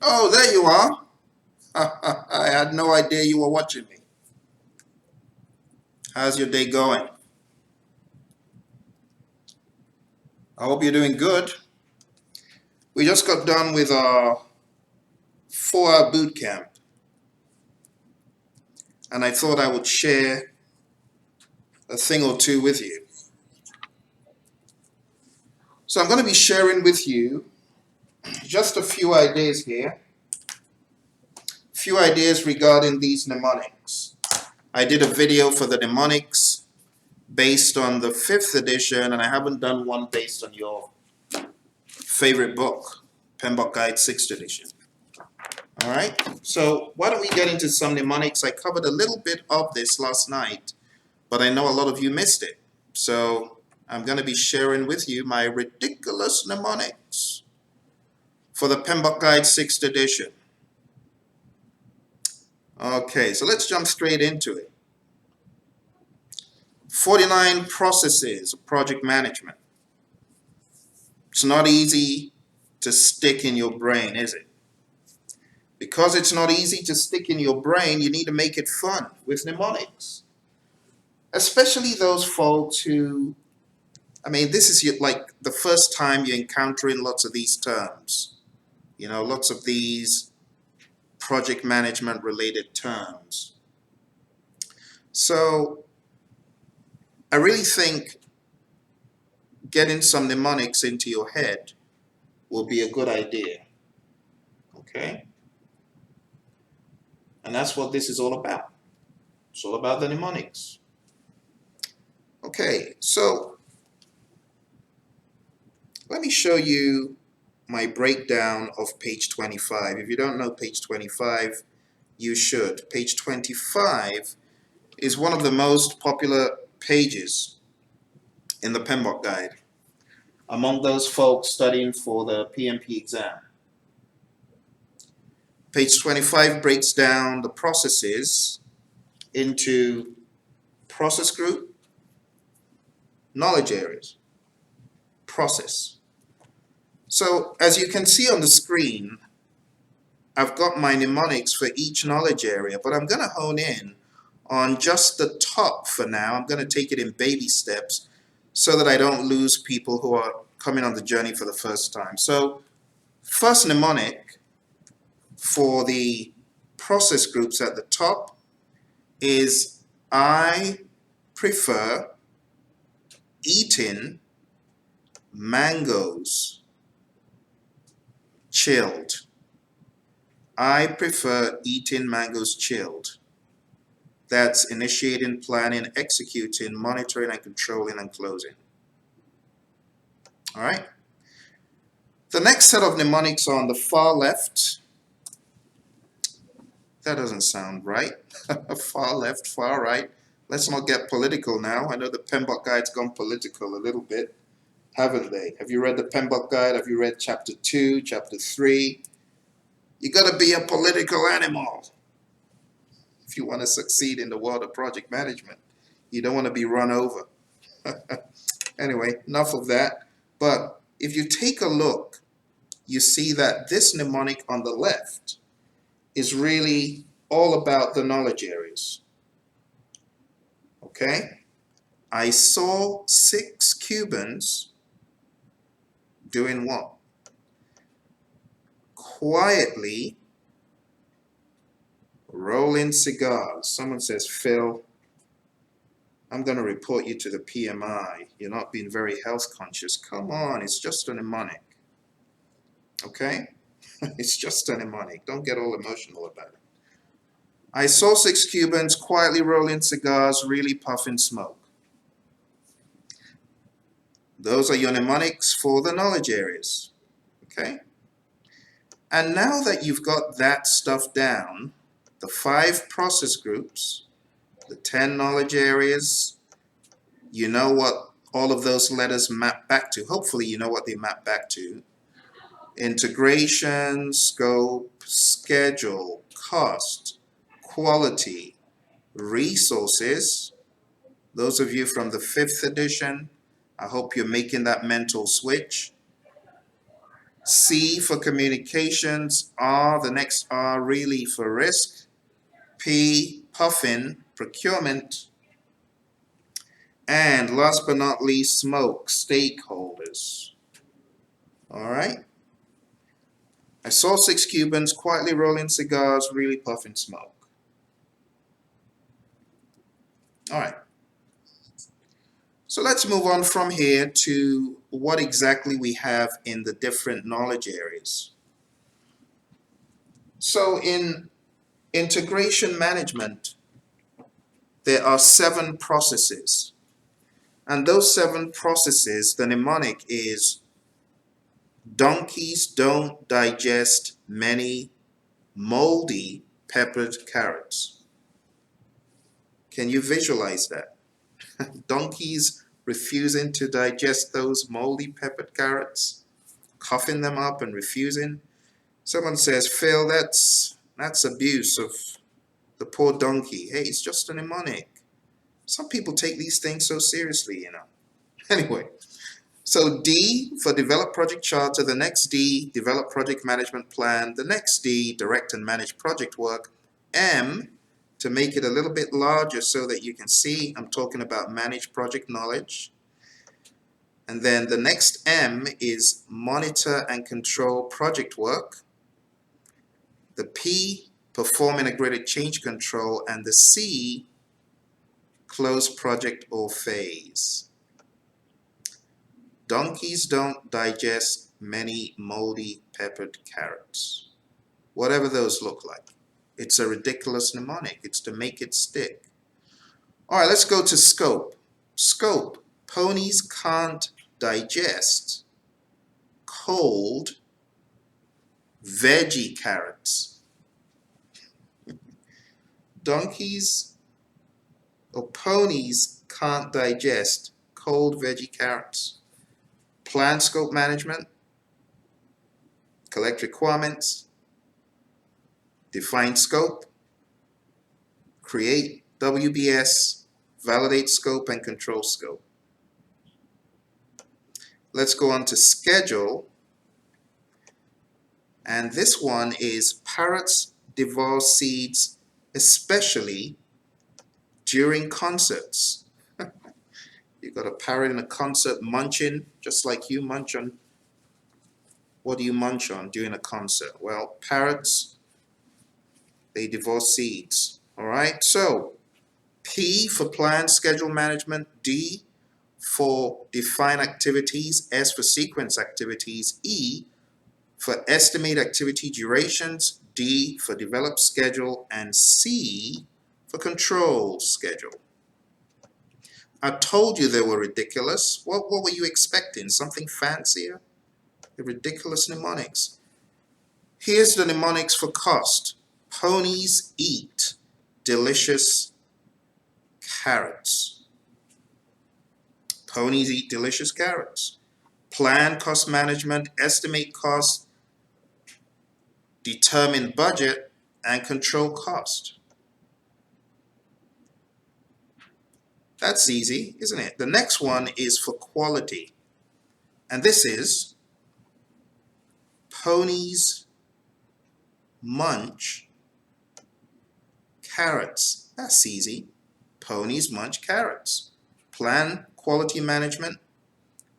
Oh, there you are. I had no idea you were watching me. How's your day going? I hope you're doing good. We just got done with our 4-hour boot camp, and I thought I would share a thing or two with you. So I'm going to be sharing with you just a few ideas here, a few ideas regarding these mnemonics. I did a video for the mnemonics based on the 5th edition, and I haven't done one based on your favorite book, PMBOK Guide 6th edition. All right, so why don't we get into some mnemonics? I covered a little bit of this last night, but I know a lot of you missed it. So I'm going to be sharing with you my ridiculous mnemonics for the PMBOK Guide 6th edition. Okay, so let's jump straight into it. 49 processes of project management. It's not easy to stick in your brain, is it? Because it's not easy to stick in your brain, you need to make it fun with mnemonics. Especially those folks who, this is like the first time you're encountering lots of these terms. You know, lots of these project management related terms. So I really think getting some mnemonics into your head will be a good idea. Okay? And that's what this is all about. It's all about the mnemonics. Okay, so let me show you my breakdown of page 25. If you don't know page 25, you should. Page 25 is one of the most popular pages in the PMBOK guide among those folks studying for the PMP exam. Page 25 breaks down the processes into process group, knowledge areas, process. So as you can see on the screen, I've got my mnemonics for each knowledge area, but I'm going to hone in on just the top for now. I'm going to take it in baby steps so that I don't lose people who are coming on the journey for the first time. So first mnemonic for the process groups at the top is I prefer eating mangoes chilled. I prefer eating mangoes chilled. That's initiating, planning, executing, monitoring, and controlling, and closing. All right. The next set of mnemonics are on the far left. That doesn't sound right. Far left, far right. Let's not get political now. I know the PMBOK guide's gone political a little bit, haven't they? Have you read the PMBOK guide? Have you read chapter 2, chapter 3? You got to be a political animal if you want to succeed in the world of project management. You don't want to be run over. Anyway, enough of that. But if you take a look, you see that this mnemonic on the left is really all about the knowledge areas. Okay? I saw 6 Cubans doing what? Quietly rolling cigars. Someone says, Phil, I'm going to report you to the PMI. You're not being very health conscious. Come on, it's just a mnemonic. Okay? It's just a mnemonic. Don't get all emotional about it. I saw 6 Cubans quietly rolling cigars, really puffing smoke. Those are your mnemonics for the knowledge areas. Okay? And now that you've got that stuff down, the 5 process groups, the 10 knowledge areas, you know what all of those letters map back to. Hopefully you know what they map back to. Integration, scope, schedule, cost, quality, resources. Those of you from the 5th edition, I hope you're making that mental switch. C for communications, R, the next R really for risk, P, puffin, procurement, and last but not least, smoke, stakeholders. All right. I saw 6 Cubans quietly rolling cigars, really puffing smoke. All right. So let's move on from here to what exactly we have in the different knowledge areas. So in integration management, there are 7 processes. And those 7 processes, the mnemonic is donkeys don't digest many moldy peppered carrots. Can you visualize that? Donkeys refusing to digest those moldy peppered carrots, coughing them up and refusing. Someone says, Phil, that's abuse of the poor donkey. Hey, it's just a mnemonic. Some people take these things so seriously, you know. Anyway, so D for develop project charter, the next D, develop project management plan, the next D, direct and manage project work. M, to make it a little bit larger so that you can see I'm talking about manage project knowledge. And then the next M is monitor and control project work. The P, perform integrated change control, and the C, close project or phase. Donkeys don't digest many moldy peppered carrots. Whatever those look like. It's a ridiculous mnemonic. It's to make it stick. All right, let's go to scope. Scope. Ponies can't digest cold veggie carrots. Donkeys or ponies can't digest cold veggie carrots. Plan scope management, collect requirements, define scope, create WBS, validate scope, and control scope. Let's go on to schedule. And this one is parrots devour seeds, especially during concerts. You've got a parrot in a concert munching, just like you munch on. What do you munch on during a concert? Well, parrots, they devour seeds. All right, so P for plan schedule management, D for define activities, S for sequence activities, E for estimate activity durations, D for develop schedule, and C for control schedule. I told you they were ridiculous. What were you expecting? Something fancier? The ridiculous mnemonics. Here's the mnemonics for cost. Ponies eat delicious carrots. Ponies eat delicious carrots. Plan cost management, estimate cost, determine budget, and control cost. That's easy, isn't it? The next one is for quality. And this is ponies munch carrots. That's easy. Ponies munch carrots. Plan quality management,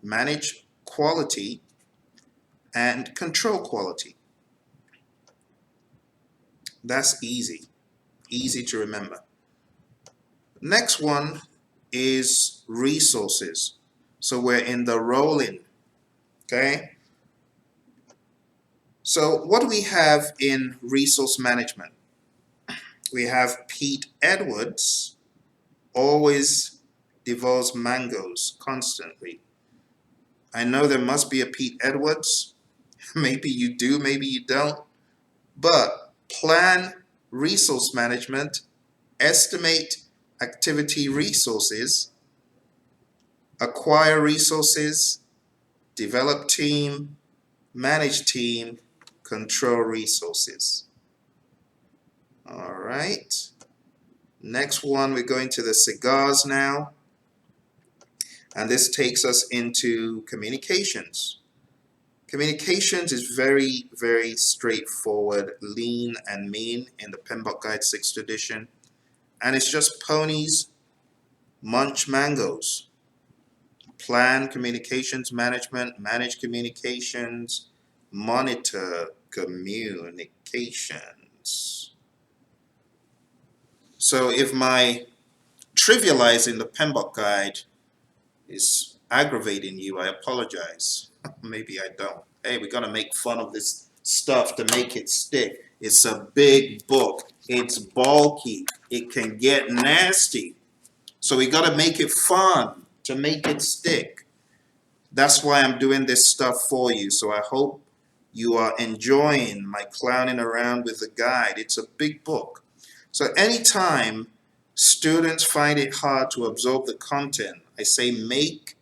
manage quality, and control quality. That's easy. Easy to remember. Next one is resources. So we're in the rolling. Okay? So what do we have in resource management? We have Pete Edwards, always devours mangoes constantly. I know there must be a Pete Edwards. Maybe you do, maybe you don't. But plan resource management, estimate activity resources, acquire resources, develop team, manage team, control resources. All right. Next one, we're going to the cigars now. And this takes us into communications. Communications is very, very straightforward, lean and mean in the PMBOK Guide 6th edition. And it's just ponies munch mangoes. Plan communications management, manage communications, monitor communications. So if my trivializing the PMBOK Guide is aggravating you, I apologize. Maybe I don't. Hey, we gotta make fun of this stuff to make it stick. It's a big book. It's bulky. It can get nasty. So we gotta make it fun to make it stick. That's why I'm doing this stuff for you. So I hope you are enjoying my clowning around with the guide. It's a big book. So anytime students find it hard to absorb the content, I say make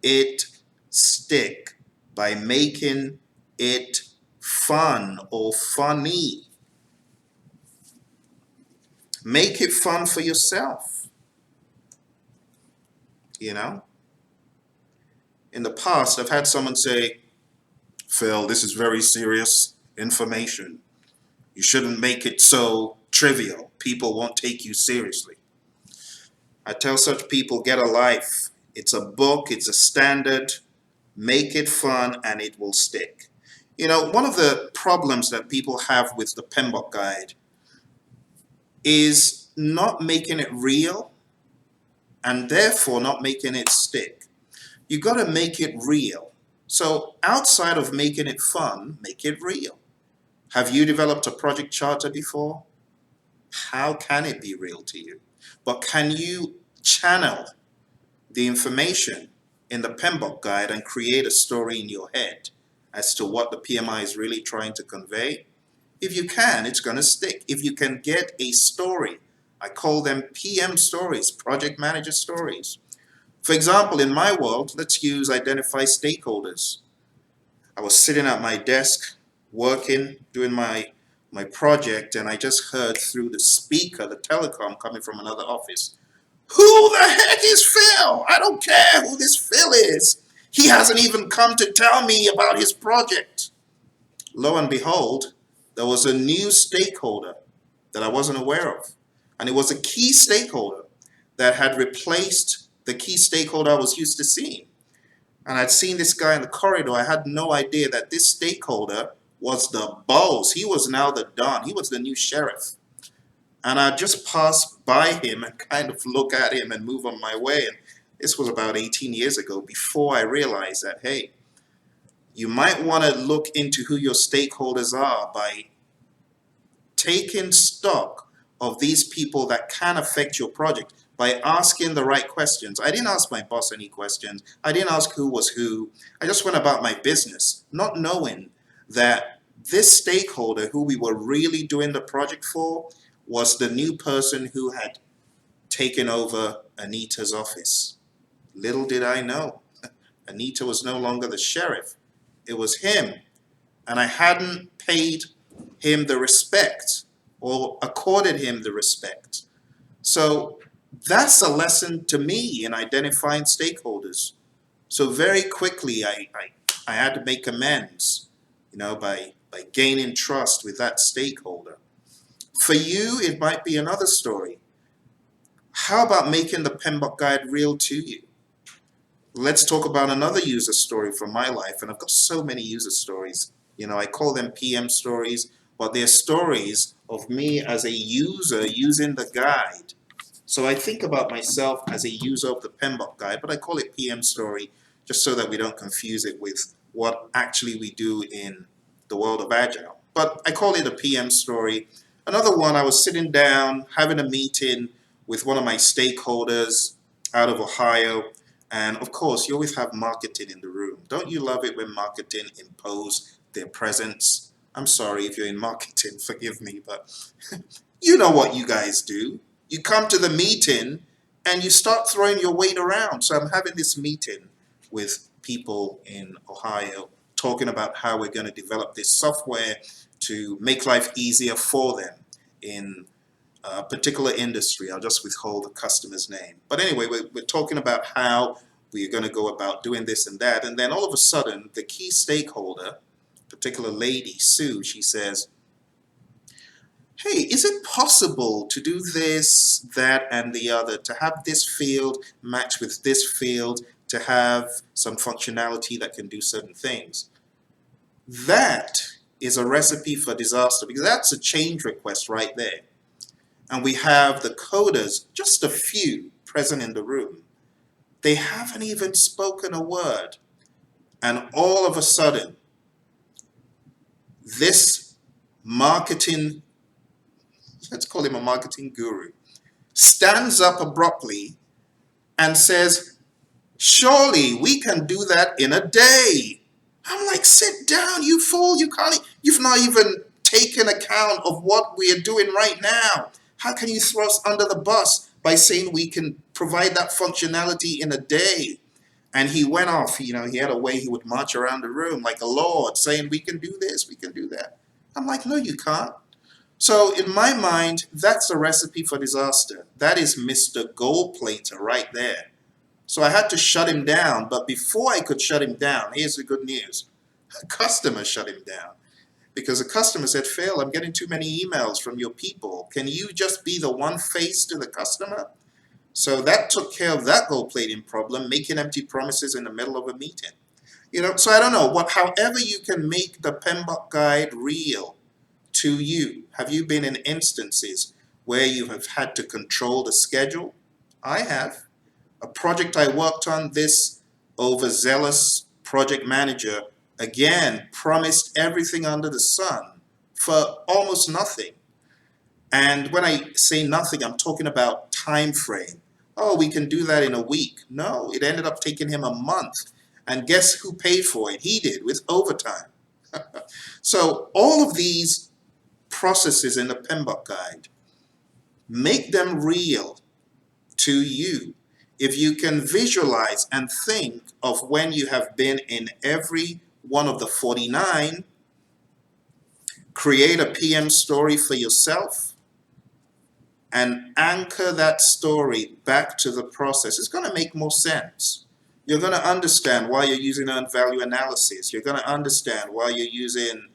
it stick by making it fun or funny. Make it fun for yourself. You know? In the past, I've had someone say, Phil, this is very serious information. You shouldn't make it so trivial. People won't take you seriously. I tell such people, get a life. It's a book, it's a standard. Make it fun and it will stick. You know, one of the problems that people have with the PMBOK Guide is not making it real and therefore not making it stick. You got to make it real. So outside of making it fun, make it real. Have you developed a project charter before? How can it be real to you? But can you channel the information in the PMBOK Guide and create a story in your head as to what the PMI is really trying to convey? If you can, it's going to stick. If you can get a story, I call them PM stories, project manager stories. For example, in my world, let's use identify stakeholders. I was sitting at my desk, working, doing my project, and I just heard through the speaker, the telecom coming from another office, who the heck is Phil? I don't care who this Phil is. He hasn't even come to tell me about his project. Lo and behold, there was a new stakeholder that I wasn't aware of. And it was a key stakeholder that had replaced the key stakeholder I was used to seeing. And I'd seen this guy in the corridor. I had no idea that this stakeholder was the boss. He was now the Don. He was the new sheriff. And I just passed by him and kind of look at him and move on my way. And this was about 18 years ago before I realized that, hey, you might want to look into who your stakeholders are by taking stock of these people that can affect your project by asking the right questions. I didn't ask my boss any questions. I didn't ask who was who. I just went about my business, not knowing that this stakeholder who we were really doing the project for was the new person who had taken over Anita's office. Little did I know, Anita was no longer the sheriff. It was him. And I hadn't paid him the respect or accorded him the respect. So that's a lesson to me in identifying stakeholders. So very quickly I had to make amends, by gaining trust with that stakeholder. For you, it might be another story. How about making the PMBOK Guide real to you? Let's talk about another user story from my life, and I've got so many user stories. I call them PM stories, but they're stories of me as a user using the guide. So I think about myself as a user of the PMBOK Guide, but I call it PM story just so that we don't confuse it with what actually we do in the world of Agile. But I call it a PM story. Another one, I was sitting down having a meeting with one of my stakeholders out of Ohio. And of course, you always have marketing in the room. Don't you love it when marketing impose their presence? I'm sorry if you're in marketing, forgive me, but you know what you guys do. You come to the meeting and you start throwing your weight around. So I'm having this meeting with people in Ohio talking about how we're going to develop this software to make life easier for them in a particular industry. I'll just withhold the customer's name. But anyway, we're talking about how we're going to go about doing this and that. And then all of a sudden, the key stakeholder, particular lady, Sue, she says, hey, is it possible to do this, that, and the other, to have this field match with this field, to have some functionality that can do certain things? That is a recipe for disaster, because that's a change request right there. And we have the coders, just a few present in the room. They haven't even spoken a word. And all of a sudden, this marketing, let's call him a marketing guru, stands up abruptly and says, surely we can do that in a day. I'm like, sit down, you fool, you've not even taken account of what we are doing right now. How can you throw us under the bus by saying we can provide that functionality in a day? And he went off, he had a way he would march around the room like a lord saying, we can do this, we can do that. I'm like, no, you can't. So in my mind, that's a recipe for disaster. That is Mr. Gold Plater right there. So I had to shut him down. But before I could shut him down, here's the good news. A customer shut him down. Because the customer said, Phil, I'm getting too many emails from your people. Can you just be the one face to the customer? So that took care of that gold plating problem, making empty promises in the middle of a meeting. So I don't know, however you can make the PMBOK guide real to you. Have you been in instances where you have had to control the schedule? I have. A project I worked on, this overzealous project manager, again, promised everything under the sun for almost nothing. And when I say nothing, I'm talking about time frame. Oh, we can do that in a week. No, it ended up taking him a month. And guess who paid for it? He did, with overtime. So all of these processes in the PMBOK guide, make them real to you. If you can visualize and think of when you have been in every one of the 49, create a PM story for yourself and anchor that story back to the process, it's going to make more sense. You're going to understand why you're using earned value analysis. You're going to understand why you're using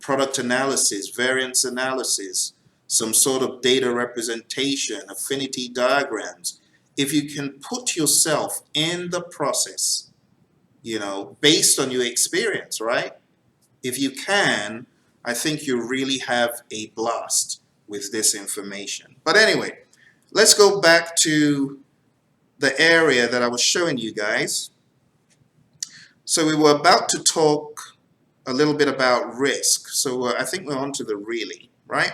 product analysis, variance analysis, some sort of data representation, affinity diagrams. If you can put yourself in the process, based on your experience, right? If you can, I think you really have a blast with this information. But anyway, let's go back to the area that I was showing you guys. So we were about to talk a little bit about risk. So I think we're on to the really, right?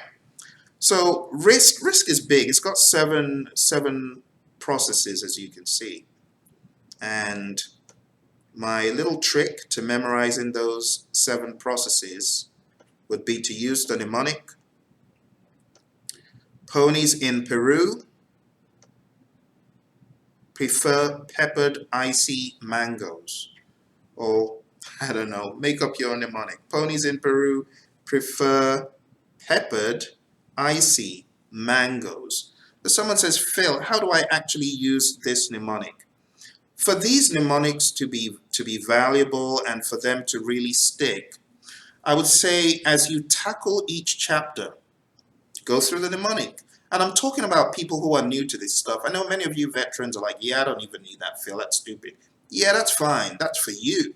So risk is big. It's got seven processes, as you can see. And my little trick to memorizing those 7 processes would be to use the mnemonic. Ponies in Peru prefer peppered icy mangoes. Or, I don't know, make up your mnemonic. Ponies in Peru prefer peppered icy mangoes. So someone says, Phil, how do I actually use this mnemonic? For these mnemonics to be valuable and for them to really stick, I would say as you tackle each chapter, go through the mnemonic. And I'm talking about people who are new to this stuff. I know many of you veterans are like, yeah, I don't even need that, Phil, that's stupid. Yeah, that's fine, that's for you.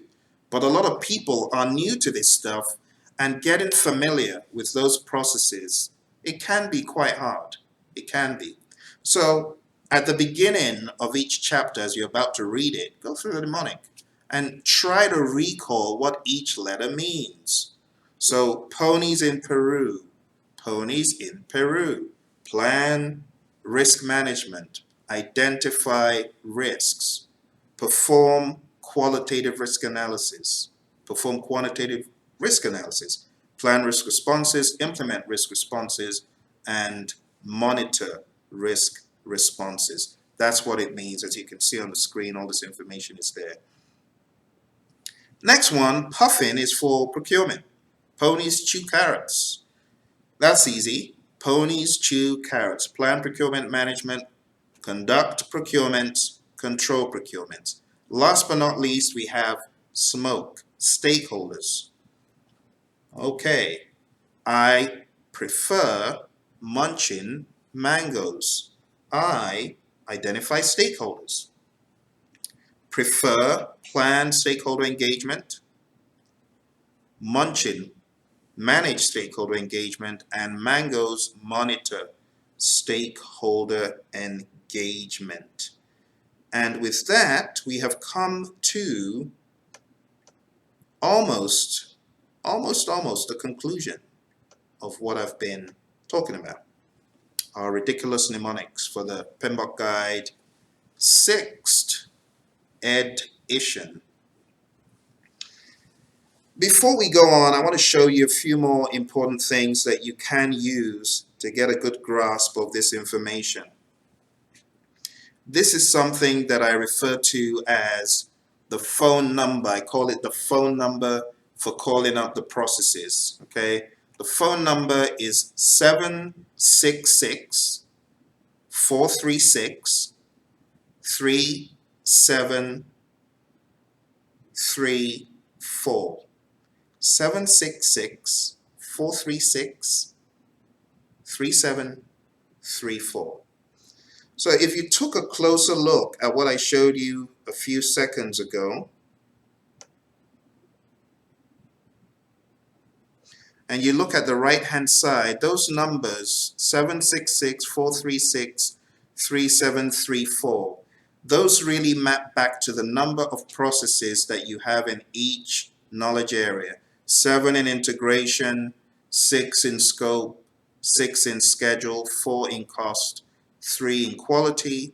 But a lot of people are new to this stuff, and getting familiar with those processes, it can be quite hard. It can be. So at the beginning of each chapter, as you're about to read it, go through the mnemonic and try to recall what each letter means. So ponies in Peru, plan risk management, identify risks, perform qualitative risk analysis, plan risk responses, implement risk responses, and monitor risk responses. That's what it means. As you can see on the screen, all this information is there. Next one, puffin, is for procurement. Ponies chew carrots. That's easy. Ponies chew carrots. Plan procurement management, conduct procurement, control procurement. Last but not least, we have smoke, stakeholders. Okay, I prefer munching mangoes. I identify stakeholders. Prefer planned stakeholder engagement, munching manage stakeholder engagement, and mangoes monitor stakeholder engagement. And with that, we have come to almost the conclusion of what I've been talking about. Our ridiculous mnemonics for the PMBOK Guide 6th edition. Before we go on, I want to show you a few more important things that you can use to get a good grasp of this information. This is something that I refer to as the phone number. I call it the phone number for calling up the processes. Okay, the phone number is 766-436-3734. 766-436-3734. So if you took a closer look at what I showed you a few seconds ago, and you look at the right hand side, those numbers 766-436-3734, those really map back to the number of processes that you have in each knowledge area. 7 in integration, 6 in scope, 6 in schedule, 4 in cost, 3 in quality,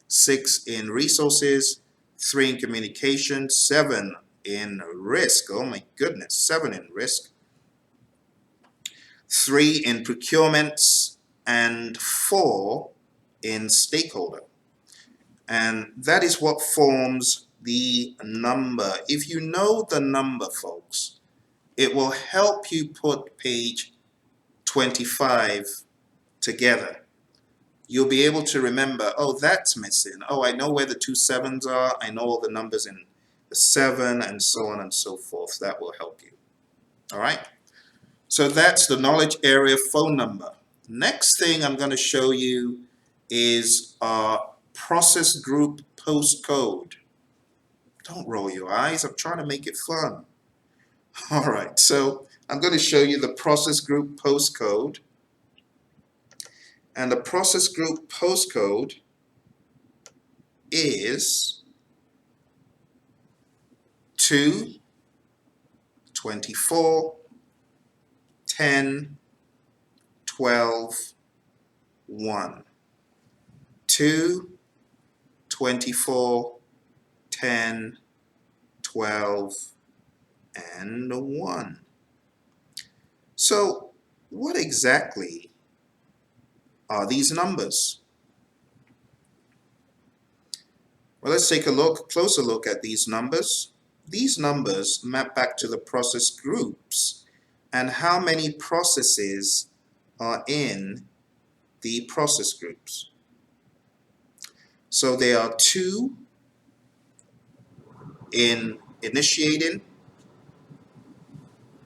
6 in resources, 3 in communication, 7 in risk. Oh my goodness, 7 in risk. 3 in procurements, and 4 in stakeholder. And that is what forms the number. If you know the number, folks, it will help you put page 25 together. You'll be able to remember, oh, that's missing. Oh, I know where the 2 7s are. I know all the numbers in the 7, and so on and so forth. That will help you. All right? So that's the knowledge area phone number. Next thing I'm going to show you is our process group postcode. Don't roll your eyes. I'm trying to make it fun. All right, so I'm going to show you the process group postcode. And the process group postcode is 2, 24, 10, 12, 1. 2, 24, 10, 12, and 1. So what exactly are these numbers? Well, let's take a closer look at these numbers. These numbers map back to the process groups and how many processes are in the process groups. So there are 2 in initiating,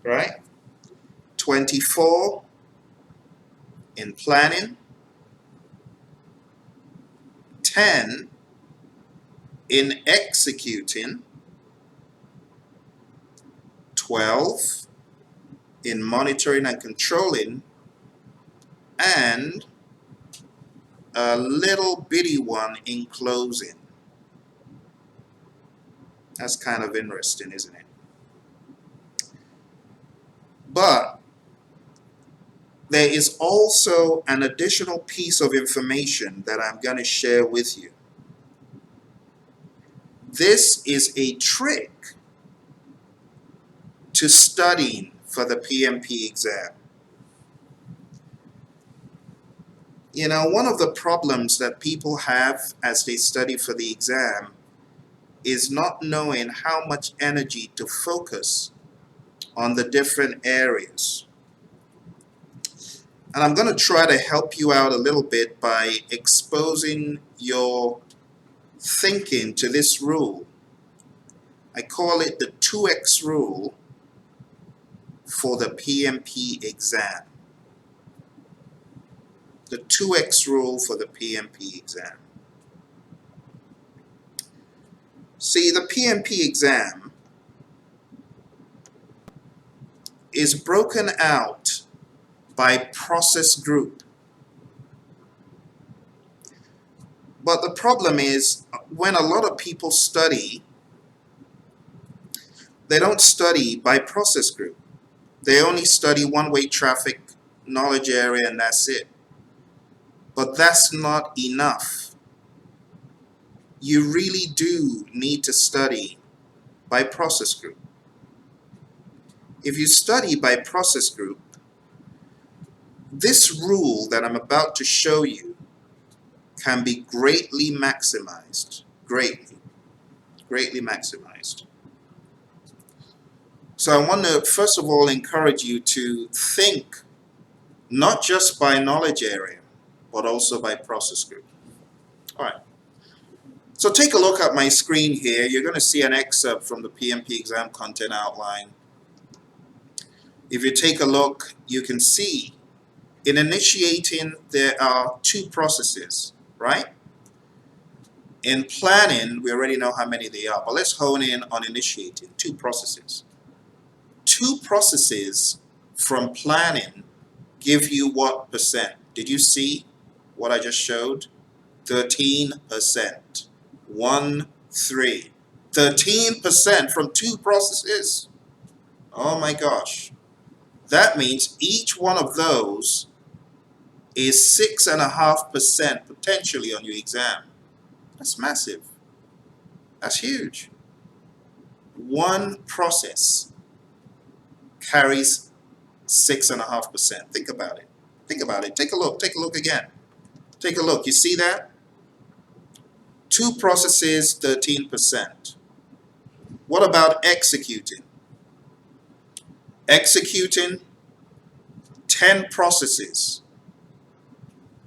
right? 24 in planning, 10 in executing, 12 in monitoring and controlling, and a little bitty one in closing. That's kind of interesting, isn't it? But there is also an additional piece of information that I'm going to share with you. This is a trick to studying for the PMP exam. You know, one of the problems that people have as they study for the exam is not knowing how much energy to focus on the different areas. And I'm going to try to help you out a little bit by exposing your thinking to this rule. I call it the 2x rule for the PMP exam. The 2x rule for the PMP exam. See, the PMP exam is broken out by process group. But the problem is, when a lot of people study, they don't study by process group. They only study one-way traffic, knowledge area, and that's it. But that's not enough. You really do need to study by process group. If you study by process group, this rule that I'm about to show you can be greatly maximized. Greatly maximized. So I want to first of all encourage you to think not just by knowledge area, but also by process group. All right. So take a look at my screen here. You're going to see an excerpt from the PMP exam content outline. If you take a look, you can see in initiating there are two processes, right? In planning, we already know how many they are, but let's hone in on initiating. Two processes. Two processes from planning give you what percent? Did you see what I just showed? 13%. 1, 3. 13% from two processes. Oh my gosh. That means each one of those is 6.5% potentially on your exam. That's massive. That's huge. One process carries 6.5%. Think about it. Think about it. Take a look. Take a look again. Take a look. You see that? Two processes, 13%. What about executing? Executing, 10 processes,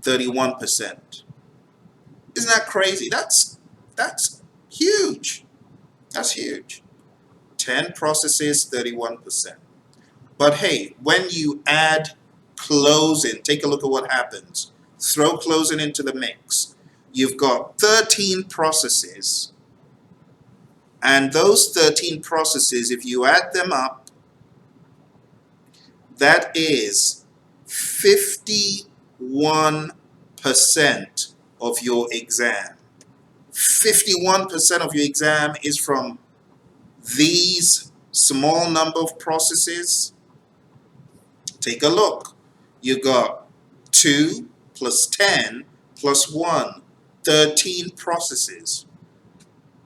31%. Isn't that crazy? That's huge. That's huge. 10 processes, 31%. But hey, when you add closing, take a look at what happens. Throw closing into the mix. You've got 13 processes, and those 13 processes, if you add them up, that is 51% of your exam. 51% of your exam is from these small number of processes. Take a look. You got 2 plus 10 plus 1, 13 processes.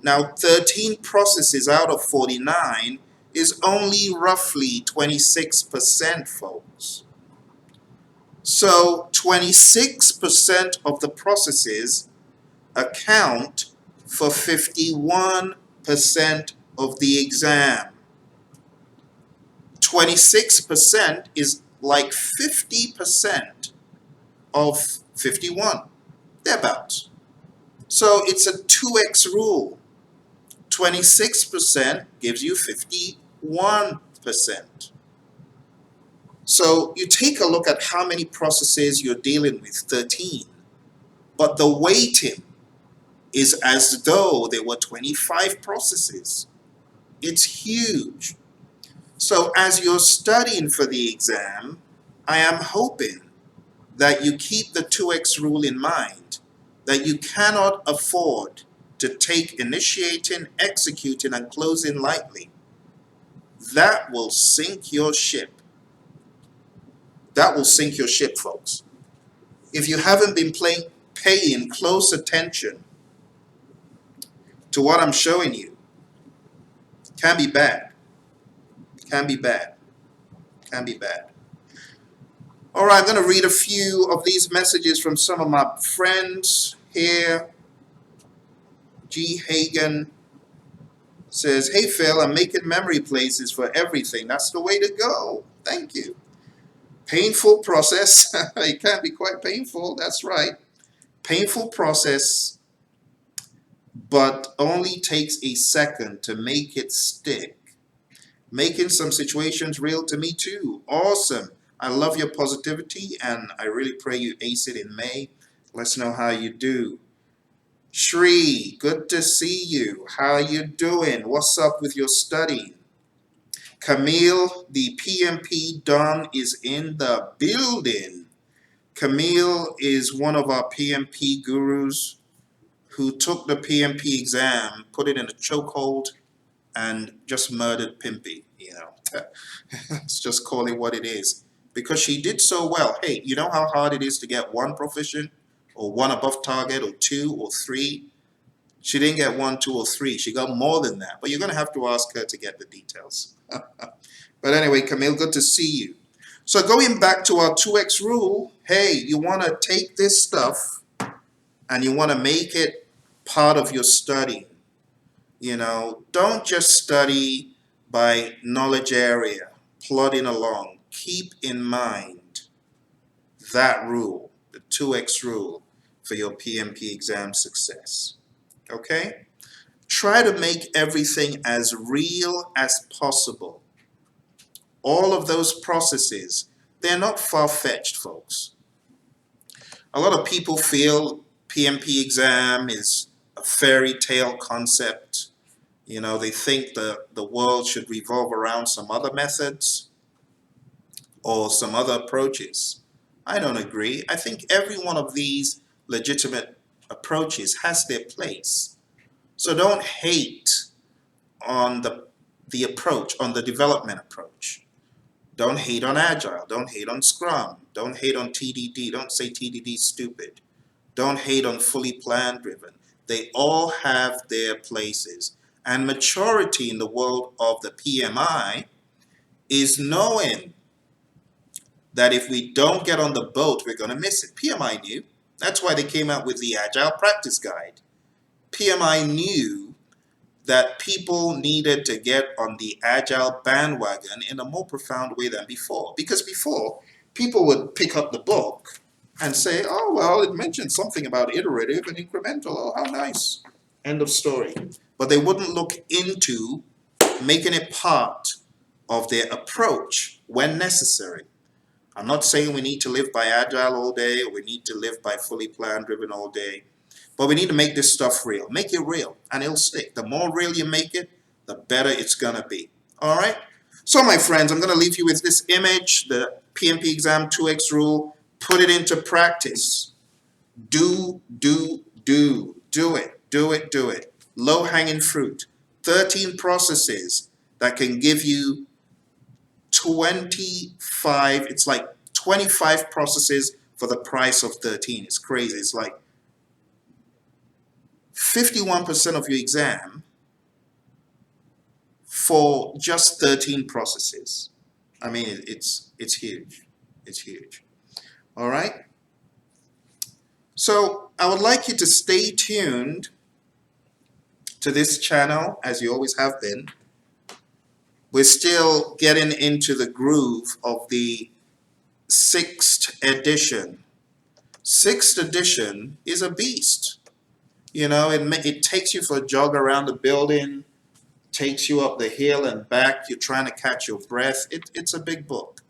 Now 13 processes out of 49 is only roughly 26%, folks. So 26% of the processes account for 51% of the exam. 26% is like 50% of 51, thereabouts. So it's a 2x rule. 26% gives you 51%. So you take a look at how many processes you're dealing with, 13. But the weighting is as though there were 25 processes. It's huge. So as you're studying for the exam, I am hoping that you keep the 2x rule in mind, that you cannot afford to take initiating, executing, and closing lightly. That will sink your ship. That will sink your ship, folks. If you haven't been paying close attention to what I'm showing you, can be bad. Can be bad. Can be bad. All right, I'm going to read a few of these messages from some of my friends here. G. Hagen says, hey Phil, I'm making memory places for everything. That's the way to go. Thank you. Painful process. It can be quite painful. That's right. Painful process. but only takes a second to make it stick. Making some situations real to me too. Awesome. I love your positivity and I really pray you ace it in May. Let's know how you do. Shri, good to see you. How you doing? What's up with your study? Camille, the PMP Don is in the building. Camille is one of our PMP gurus who took the PMP exam, put it in a chokehold, and just murdered Pimpy, you know. Let's just call it what it is. Because she did so well. Hey, you know how hard it is to get one proficient, or one above target, or two, or three? She didn't get one, two, or three. She got more than that. But you're going to have to ask her to get the details. But anyway, Camille, good to see you. So going back to our 2x rule, hey, you want to take this stuff and you want to make it part of your study. You know, don't just study by knowledge area, plodding along. Keep in mind that rule, the 2x rule for your PMP exam success. Okay? Try to make everything as real as possible. All of those processes, they're not far-fetched, folks. A lot of people feel PMP exam is a fairy tale concept. You know, they think the world should revolve around some other methods or some other approaches. I don't agree. I think every one of these legitimate approaches has their place. So don't hate on the approach, on the development approach. Don't hate on Agile. Don't hate on Scrum. Don't hate on TDD. Don't say TDD is stupid. Don't hate on fully plan driven. They all have their places. And maturity in the world of the PMI is knowing that if we don't get on the boat, we're going to miss it. PMI knew. That's why they came out with the Agile Practice Guide. PMI knew that people needed to get on the Agile bandwagon in a more profound way than before. Because before, people would pick up the book and say, oh, well, it mentioned something about iterative and incremental. Oh, how nice. End of story. But they wouldn't look into making it part of their approach when necessary. I'm not saying we need to live by Agile all day, or we need to live by fully plan-driven all day. But we need to make this stuff real. Make it real, and it'll stick. The more real you make it, the better it's going to be. All right? So, my friends, I'm going to leave you with this image, the PMP exam 2x rule. Put it into practice. Do it. Low-hanging fruit. 13 processes that can give you 25, it's like 25 processes for the price of 13. It's crazy. It's like 51% of your exam for just 13 processes. I mean, it's huge. It's huge. All right? So I would like you to stay tuned to this channel, as you always have been. We're still getting into the groove of the 6th edition. 6th edition is a beast. You know, it takes you for a jog around the building, takes you up the hill and back. You're trying to catch your breath. It's a big book.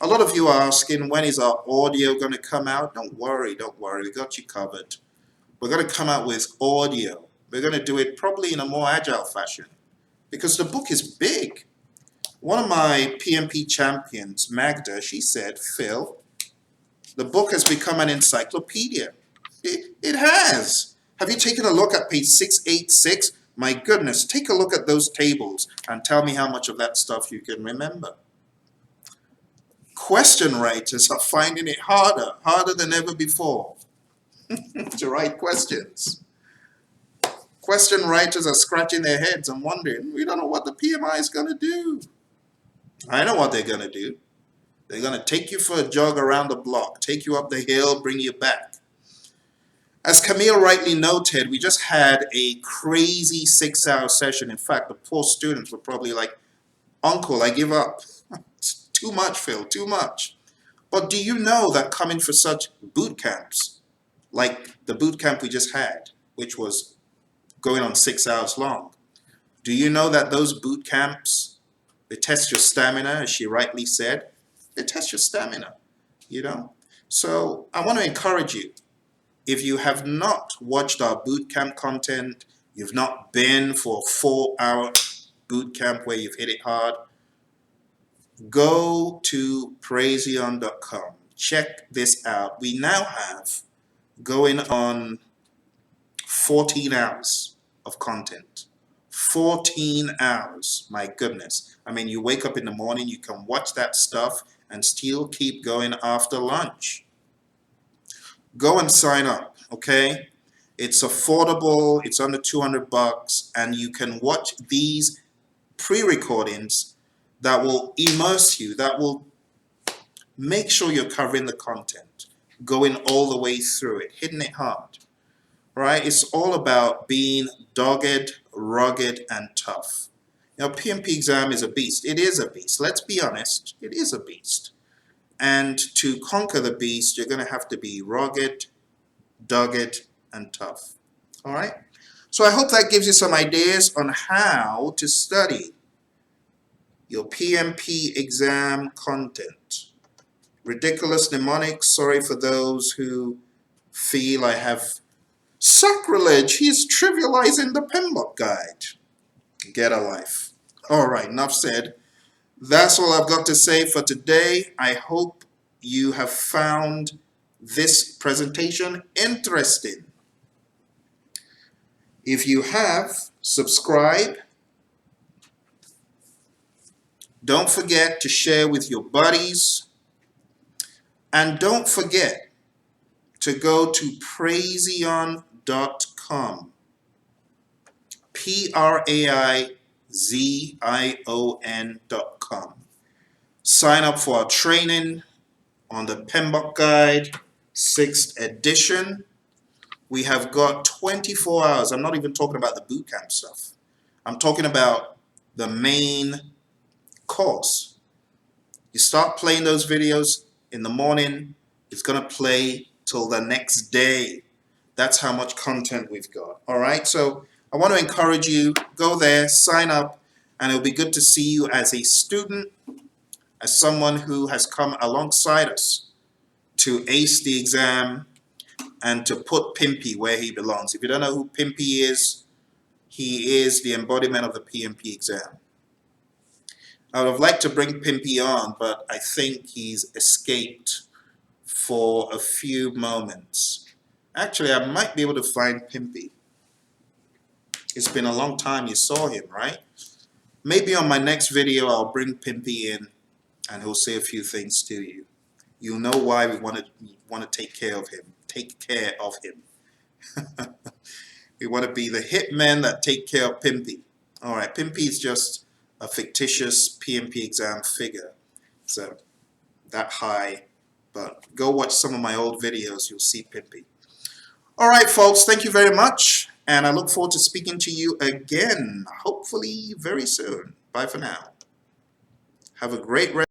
A lot of you are asking, when is our audio going to come out? Don't worry. We got you covered. We're going to come out with audio. We're going to do it probably in a more agile fashion because the book is big. One of my PMP champions, Magda, she said, Phil, the book has become an encyclopedia. It has. Have you taken a look at page 686? My goodness, take a look at those tables and tell me how much of that stuff you can remember. Question writers are finding it harder than ever before to write questions. Question writers are scratching their heads and wondering, we don't know what the PMI is going to do. I know what they're going to do. They're going to take you for a jog around the block, take you up the hill, bring you back. As Camille rightly noted, we just had a crazy 6-hour session. In fact, the poor students were probably like, Uncle, I give up. It's too much, Phil, too much. But do you know that coming for such boot camps, like the boot camp we just had, which was going on 6 hours long. Do you know that those boot camps, they test your stamina, as she rightly said? They test your stamina, you know? So I want to encourage you, if you have not watched our boot camp content, you've not been for a 4-hour boot camp where you've hit it hard, go to Praizion.com. Check this out. We now have going on 14 hours of content. 14 hours, my goodness. I mean, you wake up in the morning, you can watch that stuff and still keep going after lunch. Go and sign up, okay? It's affordable, it's under $200, and you can watch these pre-recordings that will immerse you, that will make sure you're covering the content, going all the way through it, hitting it hard, right? It's all about being dogged, rugged, and tough. Now, PMP exam is a beast. It is a beast. Let's be honest, it is a beast. And to conquer the beast, you're going to have to be rugged, dogged, and tough. All right? So I hope that gives you some ideas on how to study your PMP exam content. Ridiculous mnemonics. Sorry for those who feel I have sacrilege. He's trivializing the PMBOK guide. Get a life. All right, enough said. That's all I've got to say for today. I hope you have found this presentation interesting. If you have, subscribe. Don't forget to share with your buddies. And don't forget to go to Praizion.com. Praizion.com. Sign up for our training on the PMBOK Guide, 6th edition. We have got 24 hours. I'm not even talking about the bootcamp stuff. I'm talking about the main course. You start playing those videos in the morning, it's going to play till the next day. That's how much content we've got. All right, so I want to encourage you, go there, sign up, and it'll be good to see you as a student, as someone who has come alongside us to ace the exam and to put PMP where he belongs. If you don't know who PMP is, he is the embodiment of the PMP exam. I would have liked to bring PMP on, but I think he's escaped for a few moments. Actually, I might be able to find PMP. It's been a long time you saw him, right? Maybe on my next video, I'll bring PMP in and he'll say a few things to you. You'll know why we want to take care of him. Take care of him. We want to be the hitmen that take care of PMP. All right, PMP is just a fictitious PMP exam figure. So that high, but go watch some of my old videos, you'll see PMP. All right, folks, thank you very much, and I look forward to speaking to you again, hopefully very soon. Bye for now. Have a great rest.